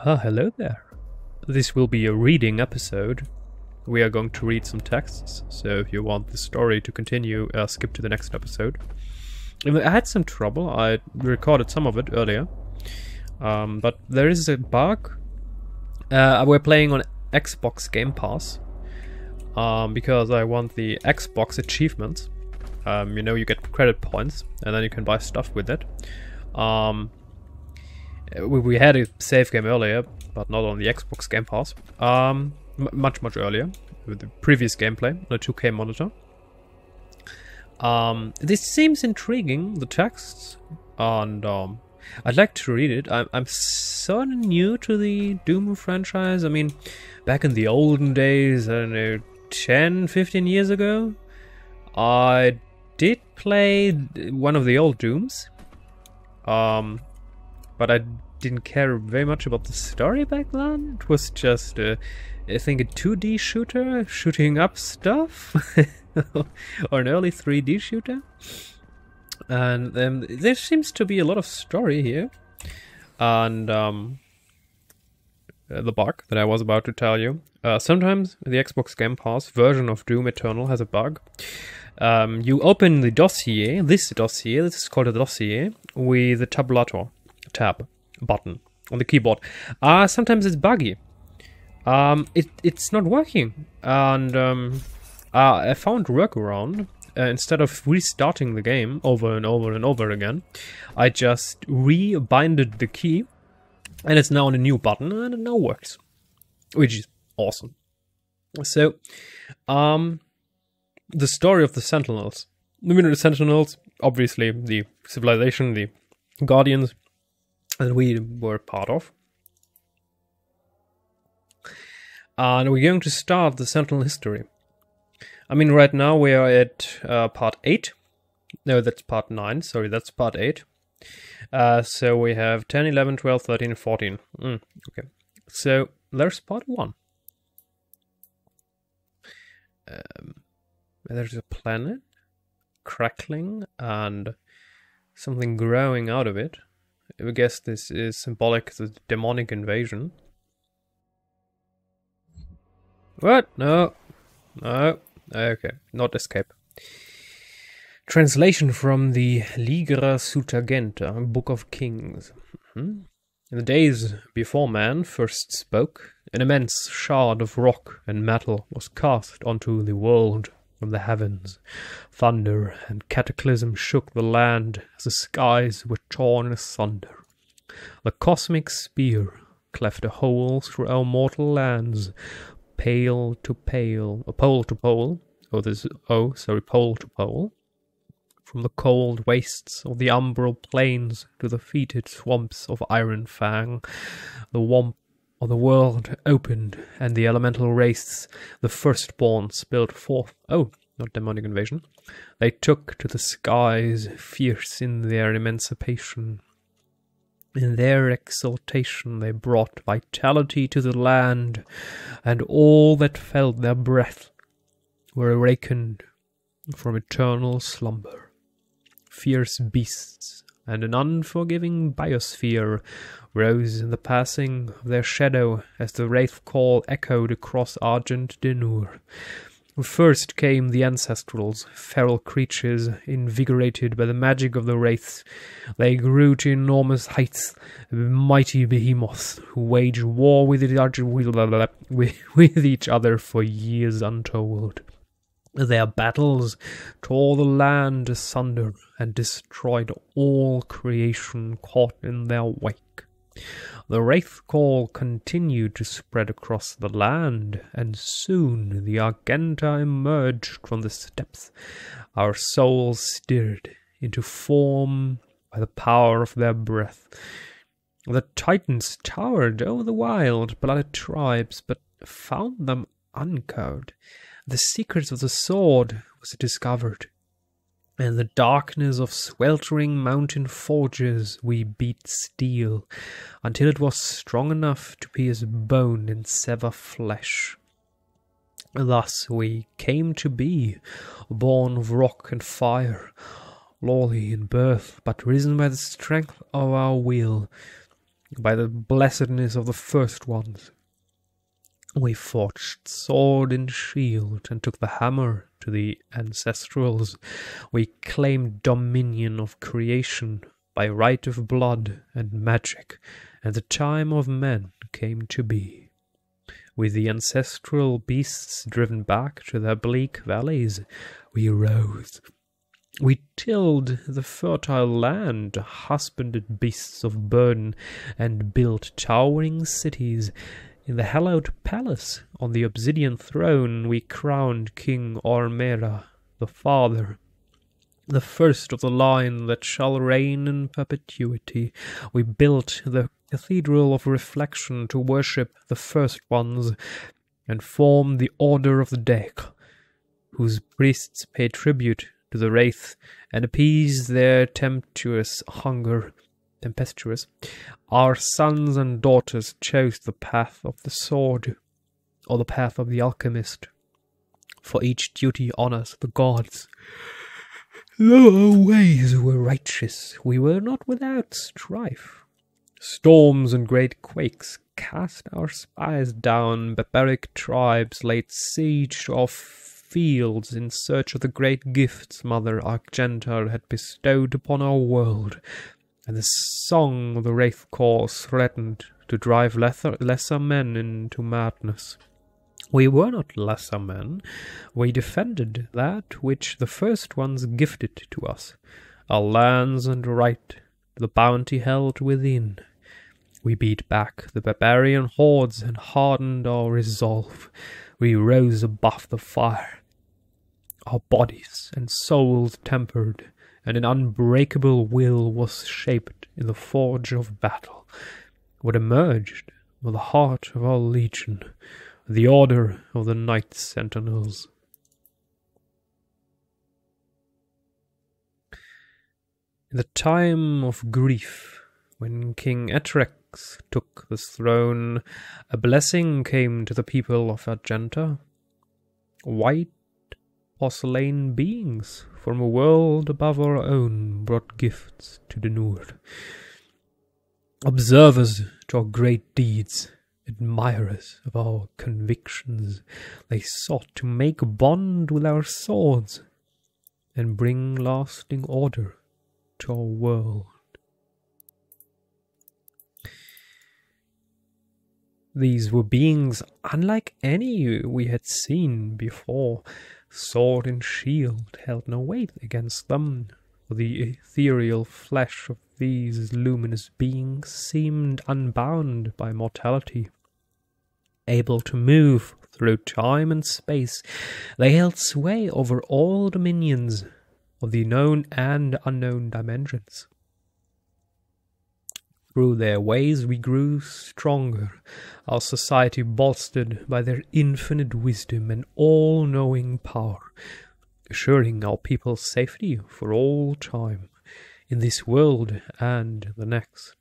Hello there. This will be a reading episode. We are going to read some texts, so if you want the story to continue, skip to the next episode. I had some trouble. I recorded some of it earlier, but there is a bug. We're playing on Xbox Game Pass because I want the Xbox achievements. You get credit points, and then you can buy stuff with it. We had a save game earlier, but not on the Xbox Game Pass. Much earlier, with the previous gameplay on a 2K monitor. This seems intriguing, the texts, and I'd like to read it. I'm so new to the Doom franchise. I mean, back in the olden days, I don't know, 10, 15 years ago, I did play one of the old Dooms. But I didn't care very much about the story back then. It was just, I think, a 2D shooter, shooting up stuff, or an early 3D shooter. And there seems to be a lot of story here. And the bug that I was about to tell you. Sometimes the Xbox Game Pass version of Doom Eternal has a bug. You open the dossier, this is called a dossier, with the tab button on the keyboard. Sometimes it's buggy. It's not working, and I found a workaround. Instead of restarting the game over and over and over again, I just rebinded the key, and it's now on a new button, and it now works, which is awesome. So, the story of the Sentinels. The Sentinels, obviously the civilization, the Guardians, that we were part of. And we're going to start the Sentinel history. I mean, right now we are at part 8. No, that's part 9. Sorry, that's part 8. So we have 10, 11, 12, 13, 14. Okay. So there's part 1. There's a planet crackling and something growing out of it. I guess this is symbolic of the demonic invasion. What? No. Okay, not escape. Translation from the Ligra Sutagenta, Book of Kings. In the days before man first spoke, an immense shard of rock and metal was cast onto the world from the heavens. Thunder and cataclysm shook the land as the skies were torn asunder. The cosmic spear cleft a hole through our mortal lands, pole to pole. Pole to pole. From the cold wastes of the umbral plains to the fetid swamps of Iron Fang, the womb of the world opened, and the elemental race, the firstborn, spilled forth. Oh, not demonic invasion. They took to the skies, fierce in their emancipation. In their exaltation they brought vitality to the land, and all that felt their breath were awakened from eternal slumber. Fierce beasts and an unforgiving biosphere rose in the passing of their shadow as the wraith call echoed across Argent Denur. First came the ancestrals, feral creatures invigorated by the magic of the wraiths. They grew to enormous heights, mighty behemoths who waged war with each other for years untold. Their battles tore the land asunder and destroyed all creation caught in their wake. The wraith call continued to spread across the land, and soon the Argenta emerged from the steppes, our souls stirred into form by the power of their breath. The Titans towered over the wild-blooded tribes, but found them uncowed. The secrets of the sword was discovered. In the darkness of sweltering mountain forges we beat steel, until it was strong enough to pierce bone and sever flesh. Thus we came to be, born of rock and fire, lowly in birth, but risen by the strength of our will. by the blessedness of the first ones. We forged sword and shield and took the hammer to the ancestrals. We claimed dominion of creation by right of blood and magic, and the time of men came to be. With the ancestral beasts driven back to their bleak valleys, we rose. We tilled the fertile land, husbanded beasts of burden, and built towering cities. In the hallowed palace, on the obsidian throne, we crowned King Ormera, the Father, the first of the line that shall reign in perpetuity. We built the Cathedral of Reflection to worship the First Ones, and form the Order of the Deck, whose priests pay tribute to the Wraith and appease their tempestuous. Our sons and daughters chose the path of the sword, or the path of the alchemist, for each duty honors the gods. Though our ways were righteous, we were not without strife. Storms and great quakes cast our spires down, barbaric tribes laid siege to our fields in search of the great gifts Mother Argenta had bestowed upon our world, and the song of the Wraith Cause threatened to drive lesser men into madness. We were not lesser men. We defended that which the first ones gifted to us, our lands and right, the bounty held within. We beat back the barbarian hordes and hardened our resolve. We rose above the fire, our bodies and souls tempered, and an unbreakable will was shaped in the forge of battle. What emerged was the heart of our legion, the order of the Knight Sentinels. In the time of grief, when King Etrex took the throne, a blessing came to the people of Argenta. White porcelain beings from a world above our own brought gifts to the Nord. Observers to our great deeds, admirers of our convictions, they sought to make bond with our swords and bring lasting order to our world. These were beings unlike any we had seen before. Sword and shield held no weight against them, for the ethereal flesh of these luminous beings seemed unbound by mortality. Able to move through time and space, they held sway over all dominions of the known and unknown dimensions. Through their ways we grew stronger, our society bolstered by their infinite wisdom and all-knowing power, assuring our people's safety for all time, in this world and the next.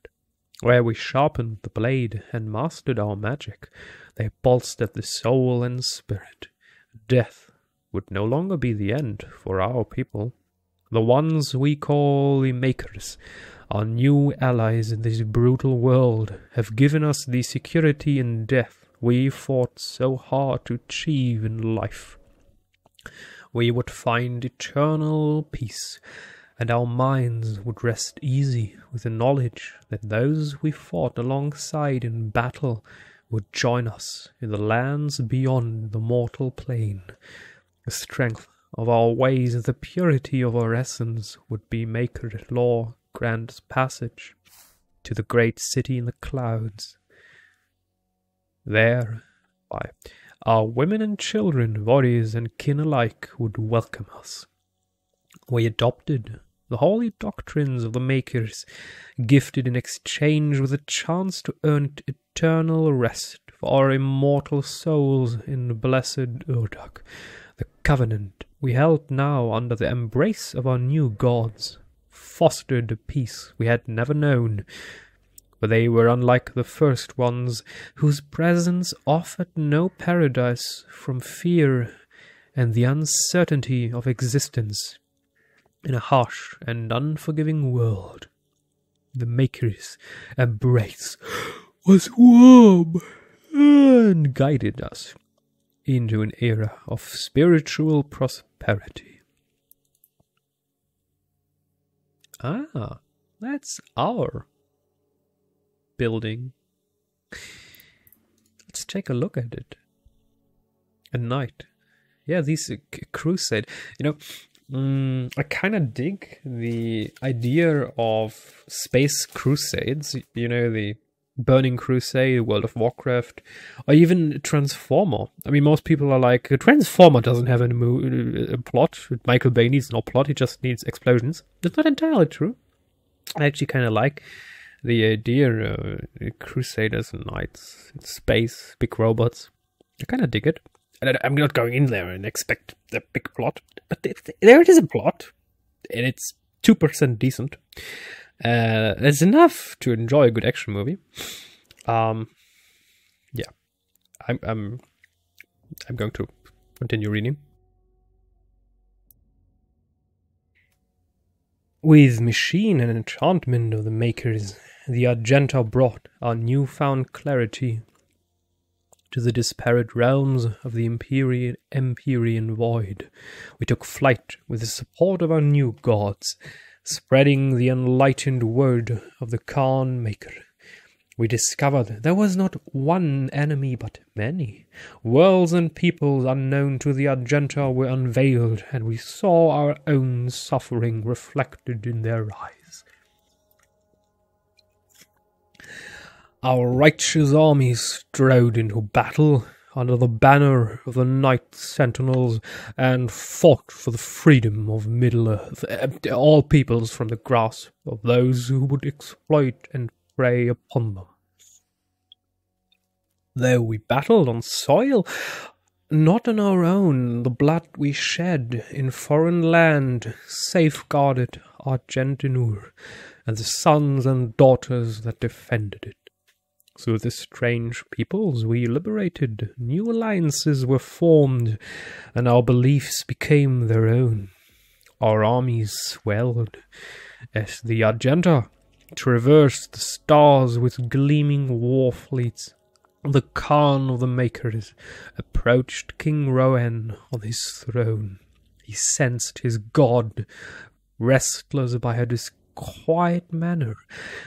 Where we sharpened the blade and mastered our magic, they bolstered the soul and spirit. Death would no longer be the end for our people. The ones we call the Makers, our new allies in this brutal world, have given us the security in death we fought so hard to achieve in life. We would find eternal peace, and our minds would rest easy with the knowledge that those we fought alongside in battle would join us in the lands beyond the mortal plane. The strength of our ways and the purity of our essence would be Maker law grant passage to the great city in the clouds. There, our women and children, warriors and kin alike would welcome us. We adopted the holy doctrines of the Makers, gifted in exchange with a chance to earn eternal rest for our immortal souls in blessed Urdak. The covenant we held now under the embrace of our new gods fostered a peace we had never known, for they were unlike the first ones, whose presence offered no paradise from fear and the uncertainty of existence in a harsh and unforgiving world. The Maker's embrace was warm and guided us into an era of spiritual prosperity. Ah, that's our building. Let's take a look at it. A night. Yeah, these crusade. You know, I kind of dig the idea of space crusades. You know, the Burning Crusade, World of Warcraft, or even Transformer. I mean, most people are like, Transformer doesn't have any plot. Michael Bay needs no plot, he just needs explosions. That's not entirely true. I actually kind of like the idea Crusaders and Knights in space, big robots. I kind of dig it. And I'm not going in there and expect a big plot, but there it is a plot, and it's 2% decent. It's enough to enjoy a good action movie. Yeah, I'm going to continue reading. With machine and enchantment of the makers, the Argenta brought our newfound clarity to the disparate realms of the Empyrean void. We took flight with the support of our new gods, spreading the enlightened word of the Khan Maker. We discovered there was not one enemy but many. Worlds and peoples unknown to the Argenta were unveiled, and we saw our own suffering reflected in their eyes. Our righteous armies strode into battle under the banner of the Night Sentinels and fought for the freedom of Middle-earth, all peoples from the grasp of those who would exploit and prey upon them. Though we battled on soil not on our own, the blood we shed in foreign land safeguarded Argentinur and the sons and daughters that defended it. Through the strange peoples we liberated, new alliances were formed, and our beliefs became their own. Our armies swelled as the Argenta traversed the stars with gleaming war fleets. The Khan of the Makers approached King Rohan on his throne. He sensed his god, restless by her quiet manner.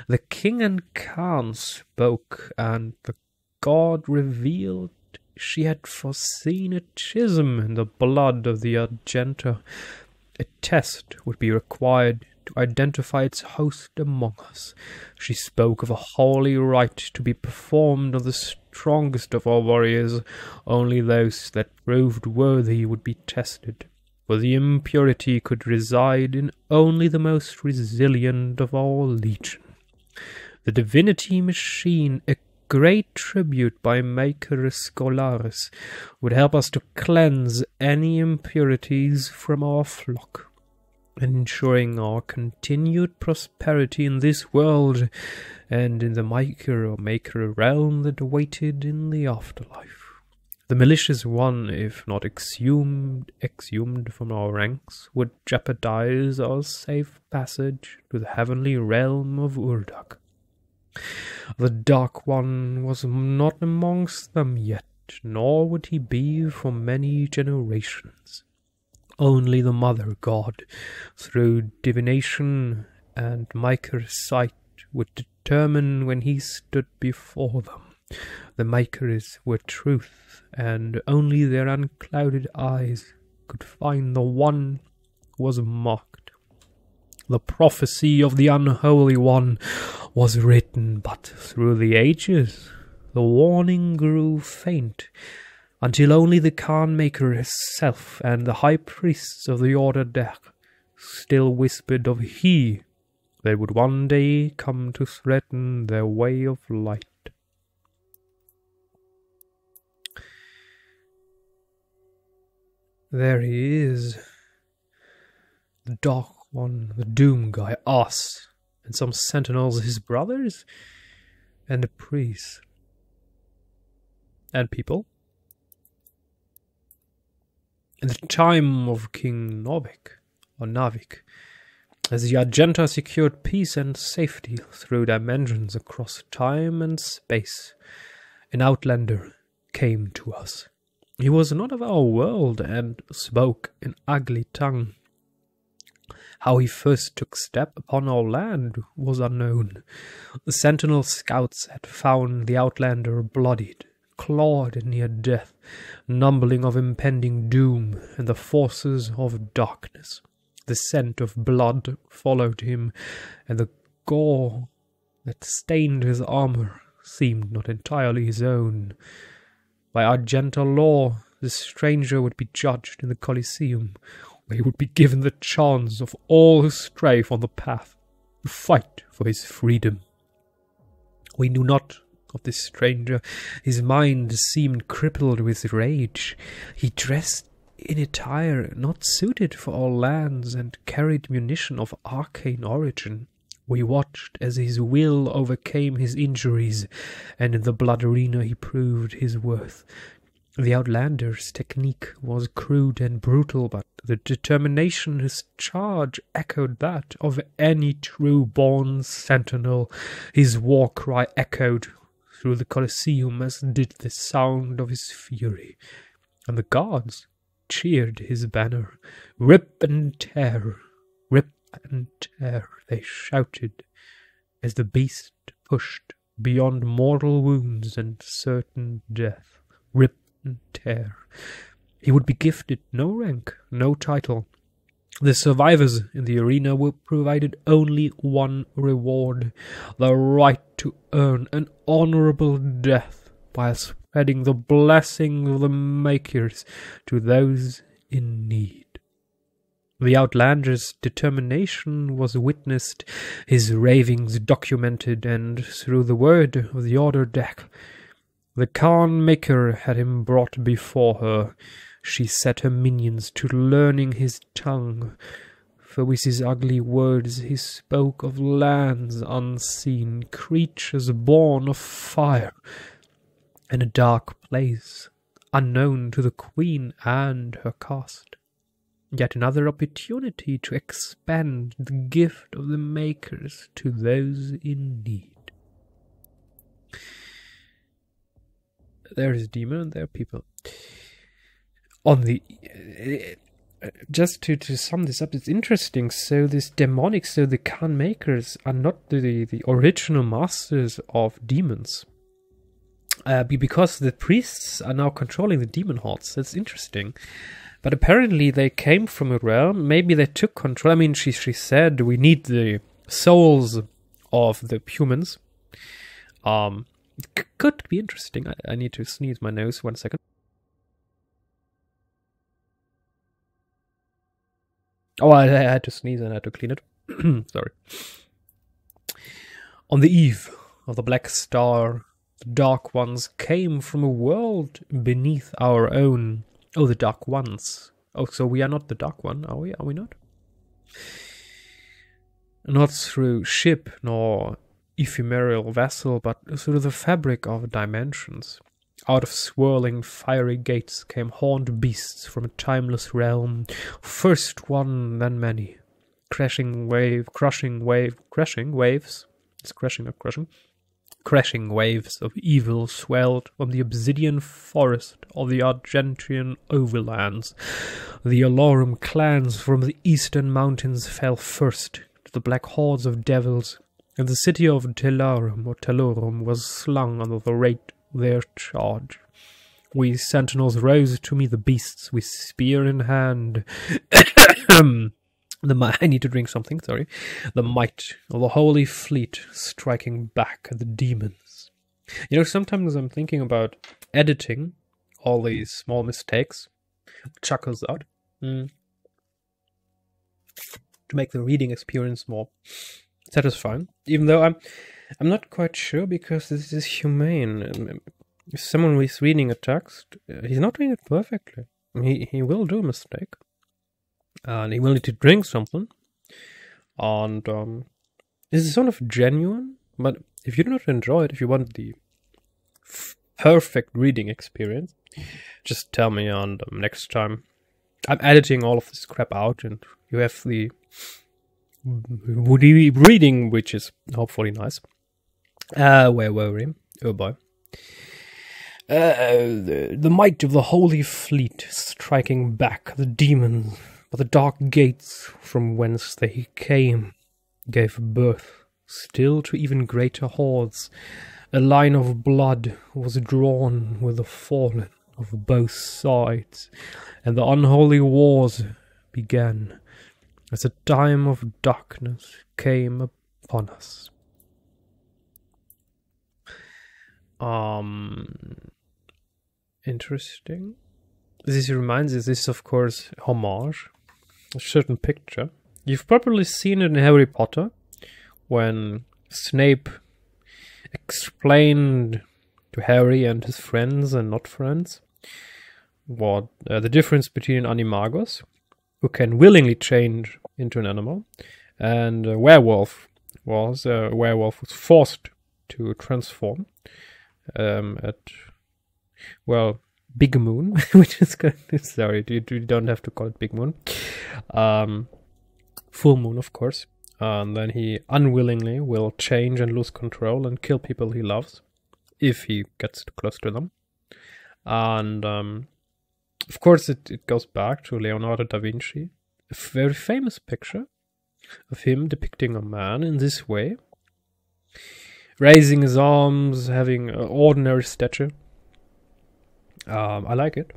The king and Khan spoke, and the god revealed she had foreseen a schism in the blood of the Argenta. A test would be required to identify its host among us. She spoke of a holy rite to be performed on the strongest of our warriors. Only those that proved worthy would be tested, for the impurity could reside in only the most resilient of our legion. The divinity machine, a great tribute by Maker Scholaris, would help us to cleanse any impurities from our flock, ensuring our continued prosperity in this world and in the Maker realm that waited in the afterlife. The malicious one, if not exhumed from our ranks, would jeopardize our safe passage to the heavenly realm of Urdak. The Dark One was not amongst them yet, nor would he be for many generations. Only the Mother God, through divination and Maker's sight, would determine when he stood before them. The Makers were truth, and only their unclouded eyes could find the one who was marked. The prophecy of the Unholy One was written, but through the ages the warning grew faint, until only the Khan Maker herself and the high priests of the Order Dech still whispered of he that would one day come to threaten their way of light. There he is, the Dark One, the Doomguy, us, and some sentinels, his brothers, and a priest, and people. In the time of King Novik, or Navik, as the Argenta secured peace and safety through dimensions across time and space, an outlander came to us. He was not of our world and spoke an ugly tongue. How he first took step upon our land was unknown. The sentinel scouts had found the outlander bloodied, clawed near death, numbling of impending doom and the forces of darkness. The scent of blood followed him, and the gore that stained his armor seemed not entirely his own. By Argenta law, the stranger would be judged in the Colosseum, where he would be given the chance of all who stray from the path to fight for his freedom. We knew not of this stranger. His mind seemed crippled with rage. He dressed in attire not suited for our lands and carried munition of arcane origin. We watched as his will overcame his injuries, and in the blood arena he proved his worth. The outlander's technique was crude and brutal, but the determination his charge echoed that of any true-born sentinel. His war cry echoed through the Colosseum as did the sound of his fury, and the guards cheered his banner. "Rip and tear, rip and tear," they shouted, as the beast pushed beyond mortal wounds and certain death. Rip and tear. He would be gifted no rank, no title. The survivors in the arena were provided only one reward: the right to earn an honorable death by spreading the blessing of the Makers to those in need. The outlander's determination was witnessed, his ravings documented, and through the word of the order deck, the Khan Maker had him brought before her. She set her minions to learning his tongue, for with his ugly words he spoke of lands unseen, creatures born of fire, and a dark place unknown to the queen and her caste. Yet another opportunity to expand the gift of the Makers to those in need. There is a demon and there are people. On the just to sum this up, it's interesting. So this demonic, so the Khan Makers are not the original masters of demons, because the priests are now controlling the demon hordes. That's interesting. But apparently they came from a realm. Maybe they took control. I mean, she said we need the souls of the humans. Could be interesting. I need to sneeze my nose 1 second. Oh, I had to sneeze and I had to clean it. Sorry. On the eve of the Black Star, the Dark Ones came from a world beneath our own. Oh, the Dark Ones. Oh, so we are not the Dark One, are we? Are we not? Not through ship nor ephemeral vessel, but through the fabric of dimensions. Out of swirling fiery gates came horned beasts from a timeless realm, first one, then many. Crashing waves. It's crashing, not crushing. Crashing waves of evil swelled from the obsidian forest of the Argentian overlands. The Alorum clans from the eastern mountains fell first to the black hordes of devils, and the city of Telorum was slung under the rate of their charge. We sentinels rose to meet the beasts with spear in hand. I need to drink something, sorry. The might of the holy fleet striking back at the demons. You know, sometimes I'm thinking about editing all these small mistakes, chuckles out, to make the reading experience more satisfying. Even though I'm not quite sure, because this is humane. If someone is reading a text, he's not doing it perfectly. He will do a mistake. And he will need to drink something. And this is sort of genuine. But if you do not enjoy it, if you want the perfect reading experience, just tell me, and next time I'm editing all of this crap out, and you have the reading, which is hopefully nice. Where were we? Oh boy. The might of the holy fleet striking back the demons, but the dark gates from whence they came gave birth still to even greater hordes. A line of blood was drawn with the fallen of both sides, and the unholy wars began as a time of darkness came upon us. Interesting. This reminds us, this is of course homage, a certain picture. You've probably seen it in Harry Potter, when Snape explained to Harry and his friends and not friends what the difference between animagos, who can willingly change into an animal, and a werewolf was forced to transform at, well, Big Moon, which is good. Sorry, you don't have to call it Big Moon. Full Moon, of course. And then he unwillingly will change and lose control and kill people he loves if he gets too close to them. And of course it goes back to Leonardo da Vinci, a very famous picture of him depicting a man in this way, raising his arms, having an ordinary stature. I like it.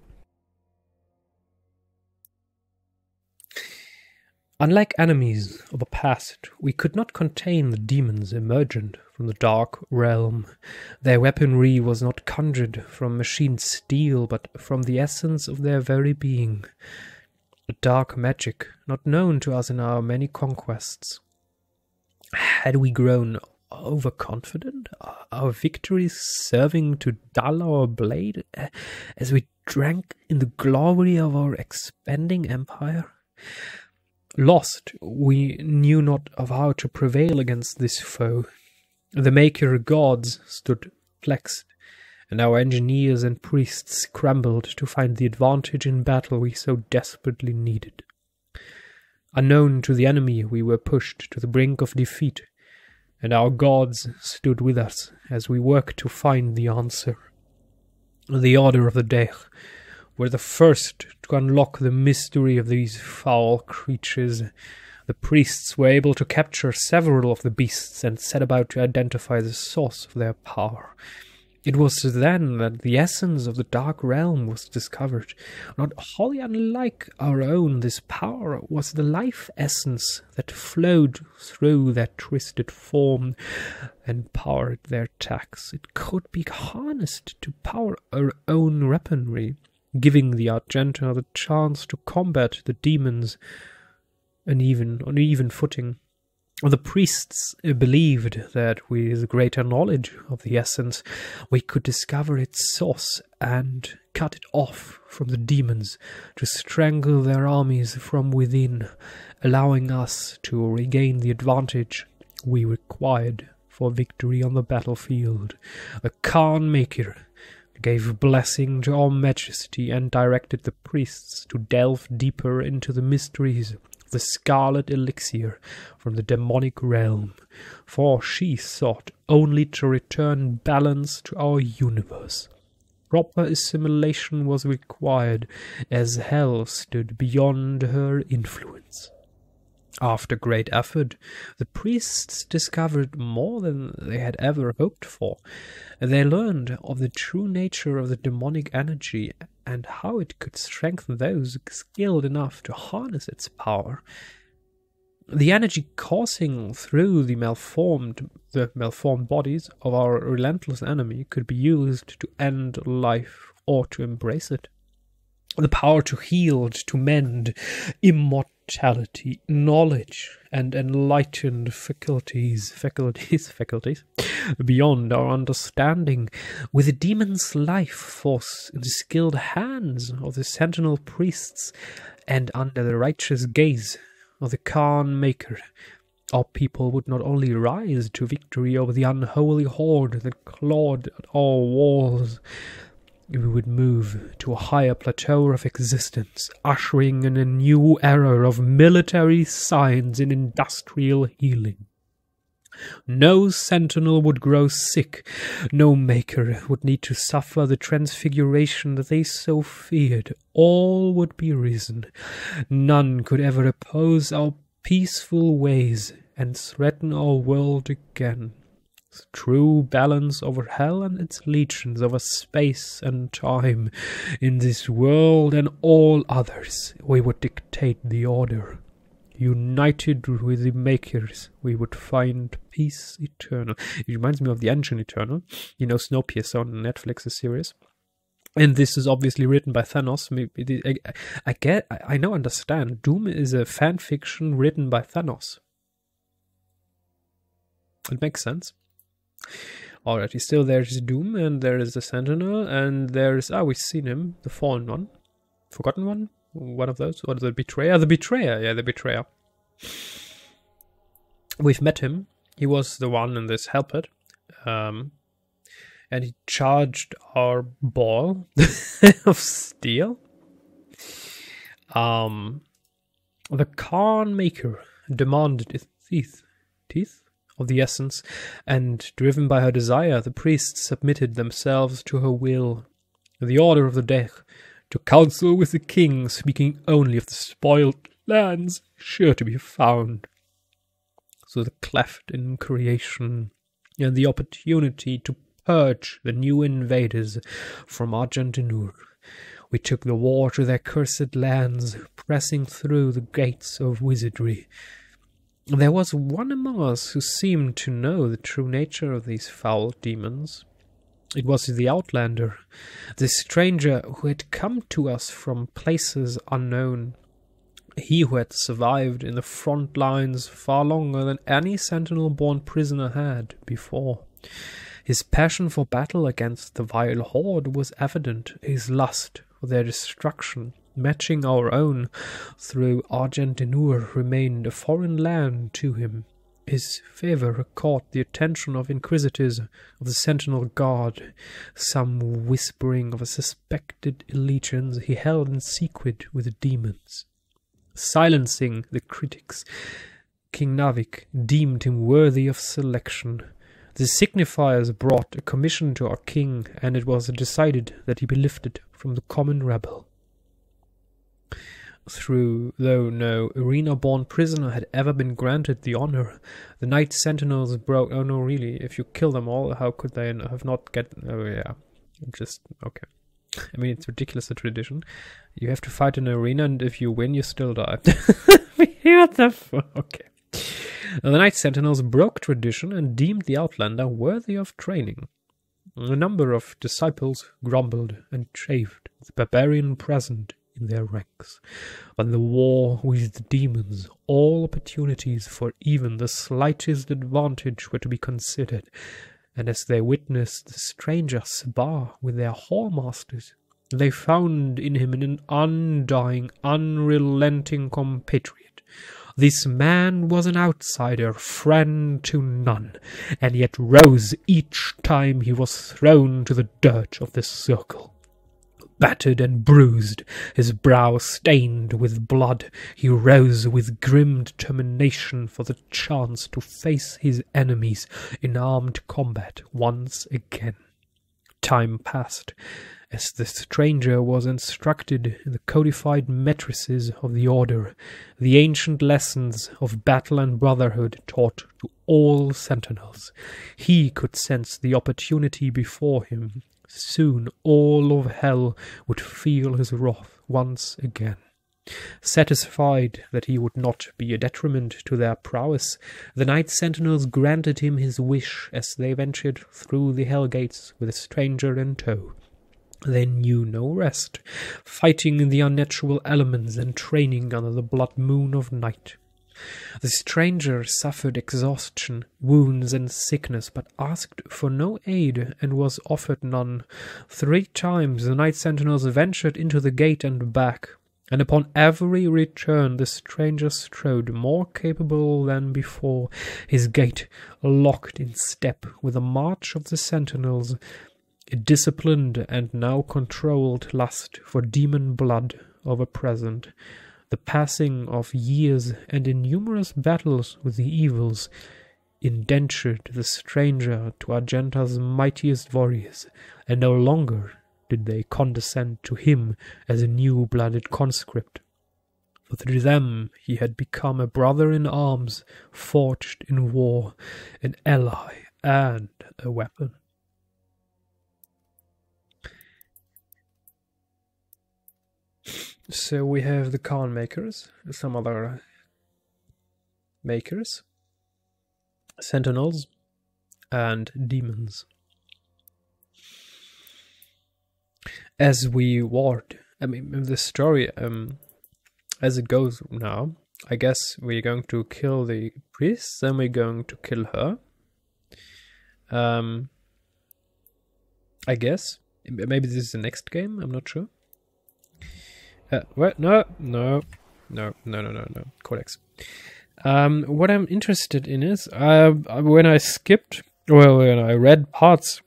Unlike enemies of the past, we could not contain the demons emergent from the dark realm. Their weaponry was not conjured from machined steel, but from the essence of their very being. A dark magic not known to us in our many conquests. Had we grown overconfident, our victories serving to dull our blade as we drank in the glory of our expanding empire? Lost, we knew not of how to prevail against this foe. The maker gods stood flexed, and our engineers and priests scrambled to find the advantage in battle we so desperately needed. Unknown to the enemy, we were pushed to the brink of defeat, and our gods stood with us as we worked to find the answer. The Order of the Day were the first to unlock the mystery of these foul creatures. The priests were able to capture several of the beasts and set about to identify the source of their power. It was then that the essence of the Dark Realm was discovered. Not wholly unlike our own, this power was the life essence that flowed through their twisted form and powered their attacks. It could be harnessed to power our own weaponry, giving the Argenta the chance to combat the demons on even footing. The priests believed that with greater knowledge of the essence, we could discover its source and cut it off from the demons to strangle their armies from within, allowing us to regain the advantage we required for victory on the battlefield. The Khan Maker gave blessing to our majesty and directed the priests to delve deeper into the mysteries of the scarlet elixir from the demonic realm, for she sought only to return balance to our universe. Proper assimilation was required, as hell stood beyond her influence. After great effort, the priests discovered more than they had ever hoped for. They learned of the true nature of the demonic energy and how it could strengthen those skilled enough to harness its power. The energy coursing through the malformed bodies of our relentless enemy could be used to end life or to embrace it. The power to heal, to mend, immortality, knowledge, and enlightened faculties beyond our understanding. With the demon's life force in the skilled hands of the sentinel priests and under the righteous gaze of the Khan Maker, our people would not only rise to victory over the unholy horde that clawed at our walls, we would move to a higher plateau of existence, ushering in a new era of military science and industrial healing. No sentinel would grow sick, no maker would need to suffer the transfiguration that they so feared. All would be risen. None could ever oppose our peaceful ways and threaten our world again. True balance over hell and its legions, over space and time. In this world and all others, we would dictate the order. United with the makers, we would find peace eternal. It reminds me of the Engine Eternal. You know, Snowpiercer on Netflix's series. And this is obviously written by Thanos. I now understand. Doom is a fan fiction written by Thanos. It makes sense. Alrighty, still there's Doom, and there is the Sentinel, and there's... we've seen him, the Fallen One. Forgotten One? One of those? Or the Betrayer? The Betrayer, yeah, the Betrayer. We've met him. He was the one in this helmet. And he charged our ball of steel. The Khan Maker demanded his teeth of the essence, and driven by her desire, the priests submitted themselves to her will. The order of the dead, to counsel with the king, speaking only of the spoiled lands sure to be found. So the cleft in creation, and the opportunity to purge the new invaders from Argentinur. We took the war to their cursed lands, pressing through the gates of wizardry. There was one among us who seemed to know the true nature of these foul demons. It was the Outlander, the stranger who had come to us from places unknown. He who had survived in the front lines far longer than any sentinel-born prisoner had before. His passion for battle against the vile horde was evident, his lust for their destruction, matching our own through Argentinur, remained a foreign land to him. His favour caught the attention of inquisitors of the Sentinel Guard. Some whispering of a suspected allegiance he held in secret with the demons. Silencing the critics, King Navik deemed him worthy of selection. The signifiers brought a commission to our king, and it was decided that he be lifted from the common rabble. Though no arena-born prisoner had ever been granted the honor, the Night Sentinels broke... Oh no, really, if you kill them all, how could they have not get... Oh yeah, just... okay. I mean, it's ridiculous, the tradition. You have to fight in an arena, and if you win, you still die. What the fuck? Okay. The Night Sentinels broke tradition and deemed the Outlander worthy of training. A number of disciples grumbled and chafed the barbarian present in their ranks. But in the war with the demons, all opportunities for even the slightest advantage were to be considered, and as they witnessed the stranger spar with their hallmasters, they found in him an undying, unrelenting compatriot. This man was an outsider, friend to none, and yet rose each time he was thrown to the dirt of the circle. Battered and bruised, his brow stained with blood, he rose with grim determination for the chance to face his enemies in armed combat once again. Time passed, as the stranger was instructed in the codified matrices of the order, the ancient lessons of battle and brotherhood taught to all sentinels. He could sense the opportunity before him. Soon all of hell would feel his wrath once again. Satisfied that he would not be a detriment to their prowess, the Night Sentinels granted him his wish as they ventured through the hell gates with a stranger in tow. They knew no rest, fighting in the unnatural elements and training under the blood moon of night. The stranger suffered exhaustion, wounds, and sickness, but asked for no aid and was offered none. 3 times the Night Sentinels ventured into the gate and back, and upon every return the stranger strode more capable than before, his gait locked in step with the march of the sentinels. a disciplined and now controlled lust for demon blood over present, the passing of years and in numerous battles with the evils, indentured the stranger to Argenta's mightiest warriors, and no longer did they condescend to him as a new-blooded conscript. For through them he had become a brother in arms, forged in war, an ally and a weapon. So we have the Khan makers, some other makers, sentinels, and demons. As we ward, I mean, the story, as it goes now, I guess we're going to kill the priest, then we're going to kill her. I guess. Maybe this is the next game, I'm not sure. What? No. Codex. What I'm interested in is, when I skipped, well, when I read parts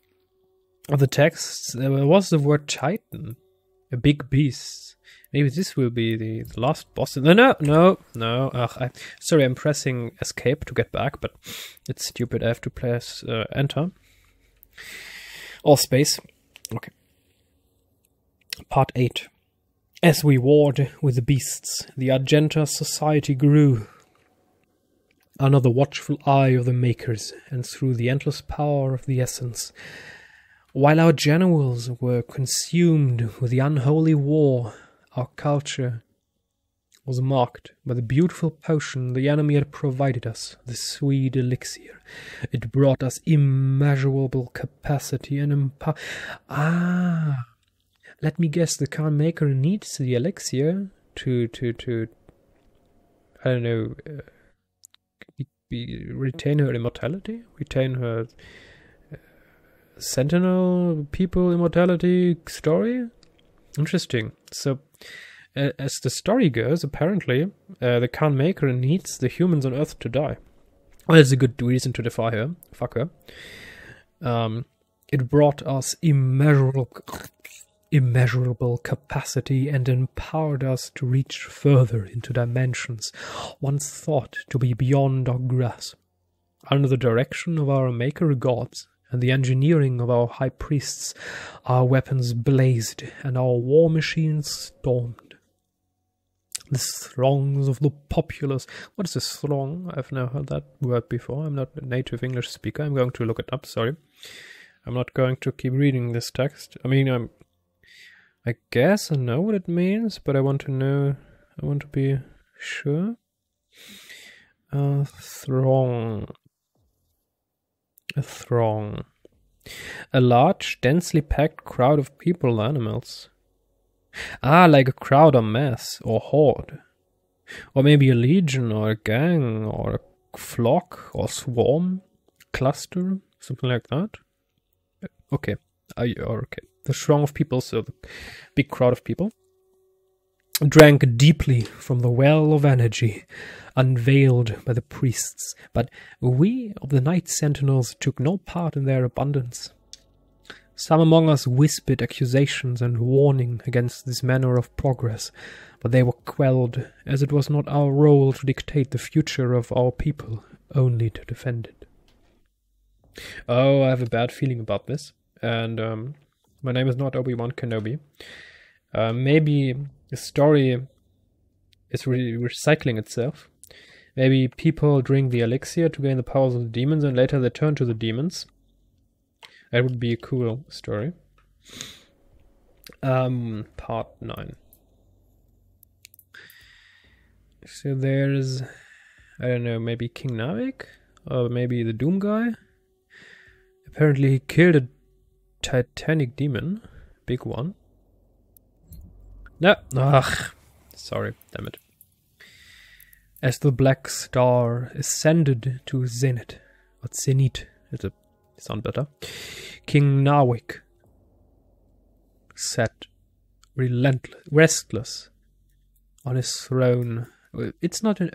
of the text, there was the word Titan, a big beast. Maybe this will be the last boss. No. Sorry, I'm pressing escape to get back, but it's stupid. I have to press enter. Or space. Okay. Part 8. As we warred with the beasts, the Argenta society grew under the watchful eye of the makers and through the endless power of the essence. While our generals were consumed with the unholy war, our culture was marked by the beautiful potion the enemy had provided us, the sweet elixir. It brought us immeasurable capacity and let me guess, the Khan maker needs the elixir to I don't know, retain her immortality? Retain her sentinel people immortality story? Interesting. So, as the story goes, apparently, the Khan maker needs the humans on Earth to die. Well, that's a good reason to defy her. Fuck her. It brought us immeasurable capacity and empowered us to reach further into dimensions once thought to be beyond our grasp. Under the direction of our maker gods and the engineering of our high priests, our weapons blazed and our war machines stormed. The throngs of the populace. What is this throng? I've never heard that word before. I'm not a native English speaker. I'm going to look it up, sorry. I'm not going to keep reading this text. I mean, I guess I know what it means, but I want to know, I want to be sure. Throng. A throng. A large, densely packed crowd of people or animals. Ah, like a crowd or mass, or horde. Or maybe a legion, or a gang, or a flock, or swarm, cluster, something like that. Okay. Okay. The throng of people, so the big crowd of people, drank deeply from the well of energy unveiled by the priests, but we of the night sentinels took no part in their abundance. Some among us whispered accusations and warning against this manner of progress, but they were quelled, as it was not our role to dictate the future of our people, only to defend it. Oh, I have a bad feeling about this, and my name is not Obi-Wan Kenobi. Maybe the story is recycling itself. Maybe people drink the elixir to gain the powers of the demons and later they turn to the demons. That would be a cool story. Part 9. So there's, I don't know, maybe King Navik? Or maybe the Doomguy? Apparently he killed a Titanic demon. Big one. No. Ugh. Sorry. Damn it. As the black star ascended to zenith, or zenith, it'll sound better, King Narwick sat restless on his throne. It's not an...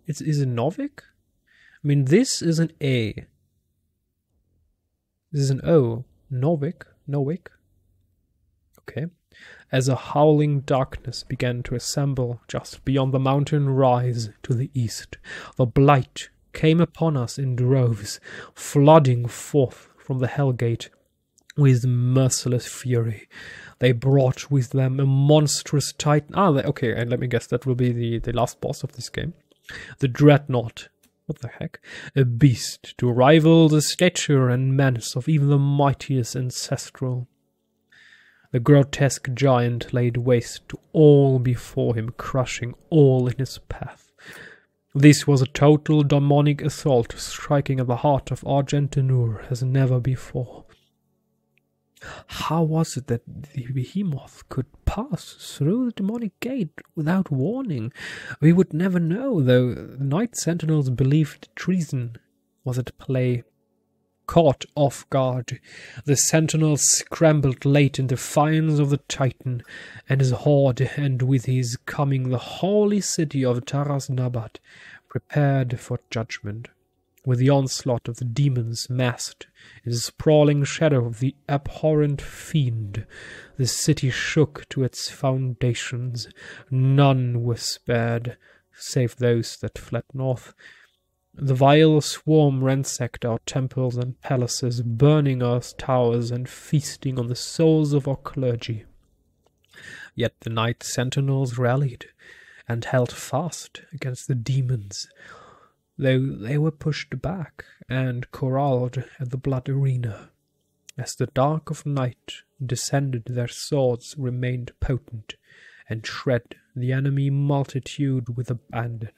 Is it Novik? I mean, this is an A. This is an O. Novik. No wig? Okay. As a howling darkness began to assemble just beyond the mountain rise to the east, the blight came upon us in droves, flooding forth from the Hellgate with merciless fury. They brought with them a monstrous titan. Okay, and let me guess, that will be the last boss of this game. The Dreadnought. What the heck? A beast to rival the stature and menace of even the mightiest ancestral. The grotesque giant laid waste to all before him, crushing all in his path. This was a total demonic assault, striking at the heart of Argentinur as never before. How was it that the behemoth could pass through the demonic gate without warning? We would never know, though the Night Sentinels believed treason was at play. Caught off guard, the Sentinels scrambled late in defiance of the Titan and his horde, and with his coming the holy city of Taras Nabat prepared for judgment. With the onslaught of the demons massed in the sprawling shadow of the abhorrent fiend, the city shook to its foundations. None were spared, save those that fled north. The vile swarm ransacked our temples and palaces, burning our towers and feasting on the souls of our clergy. Yet the Night Sentinels rallied and held fast against the demons, though they were pushed back and corralled at the blood arena. As the dark of night descended, their swords remained potent and shred the enemy multitude with abandon.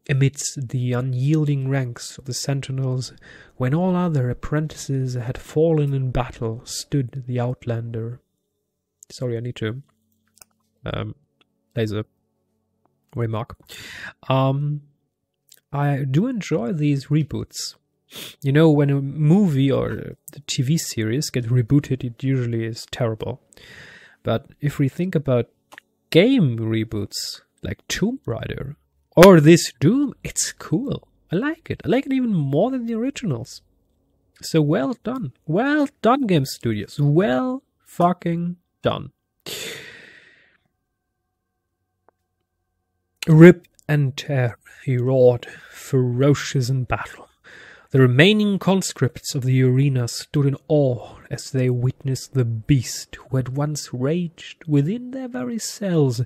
Amidst the unyielding ranks of the sentinels, when all other apprentices had fallen in battle, stood the Outlander. Sorry, I need to laser remark. I do enjoy these reboots. You know, when a movie or a TV series gets rebooted, it usually is terrible. But if we think about game reboots, like Tomb Raider, or this Doom, it's cool. I like it. I like it even more than the originals. So well done. Well done, Game Studios. Well fucking done. Rip and tear, he roared, ferocious in battle. The remaining conscripts of the arena stood in awe as they witnessed the beast who had once raged within their very cells,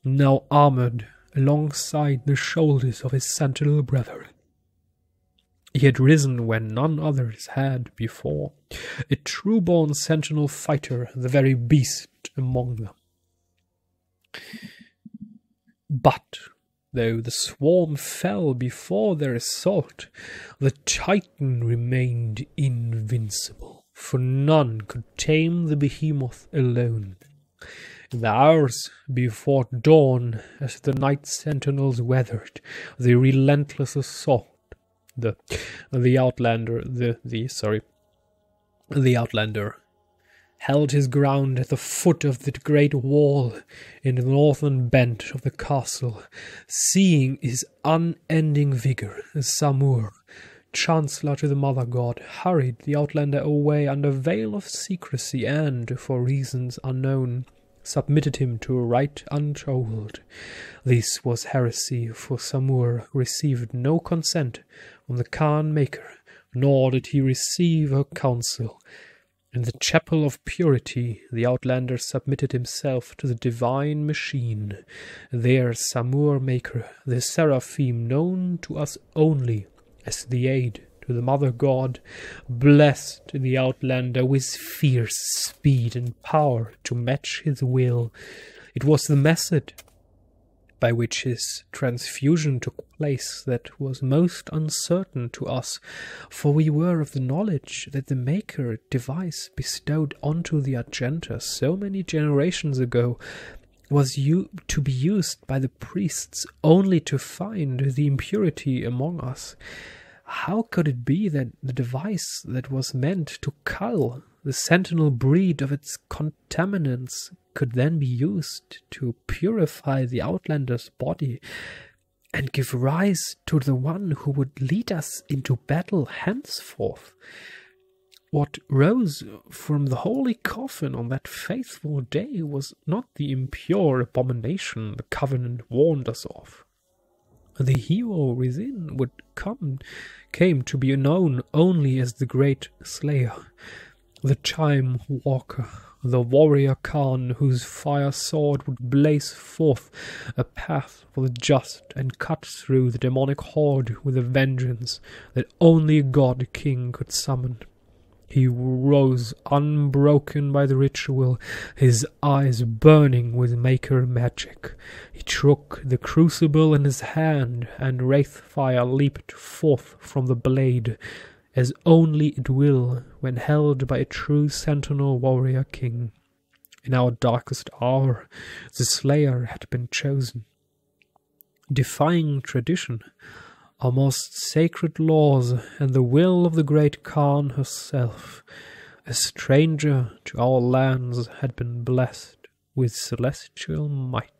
now armoured alongside the shoulders of his sentinel brethren. He had risen when none others had before, a true-born sentinel fighter, the very beast among them. But though the swarm fell before their assault, the Titan remained invincible, for none could tame the behemoth alone. In the hours before dawn, as the night sentinels weathered the relentless assault, the Outlander held his ground at the foot of the great wall in the northern bend of the castle. Seeing his unending vigor, Samur, Chancellor to the Mother God, hurried the Outlander away under veil of secrecy and, for reasons unknown, submitted him to a rite untold. This was heresy, for Samur received no consent from the Khan Maker, nor did he receive her counsel. In the chapel of purity, the Outlander submitted himself to the divine machine. There Samur Maker, the seraphim known to us only as the aid to the Mother God, blessed the Outlander with fierce speed and power to match his will. It was the method by which his transfusion took place that was most uncertain to us, for we were of the knowledge that the Maker device bestowed onto the Argenta so many generations ago was to be used by the priests only to find the impurity among us. How could it be that the device that was meant to cull the sentinel breed of its contaminants could then be used to purify the Outlander's body and give rise to the one who would lead us into battle henceforth? What rose from the holy coffin on that faithful day was not the impure abomination the Covenant warned us of. The hero within came to be known only as the Great Slayer, the Chime Walker, the warrior Khan whose fire sword would blaze forth a path for the just and cut through the demonic horde with a vengeance that only a god king could summon. He rose unbroken by the ritual, his eyes burning with maker magic. He took the crucible in his hand, and wraith fire leaped forth from the blade, as only it will when held by a true sentinel warrior king. In our darkest hour, the slayer had been chosen. Defying tradition, our most sacred laws, and the will of the great Khan herself, a stranger to our lands had been blessed with celestial might.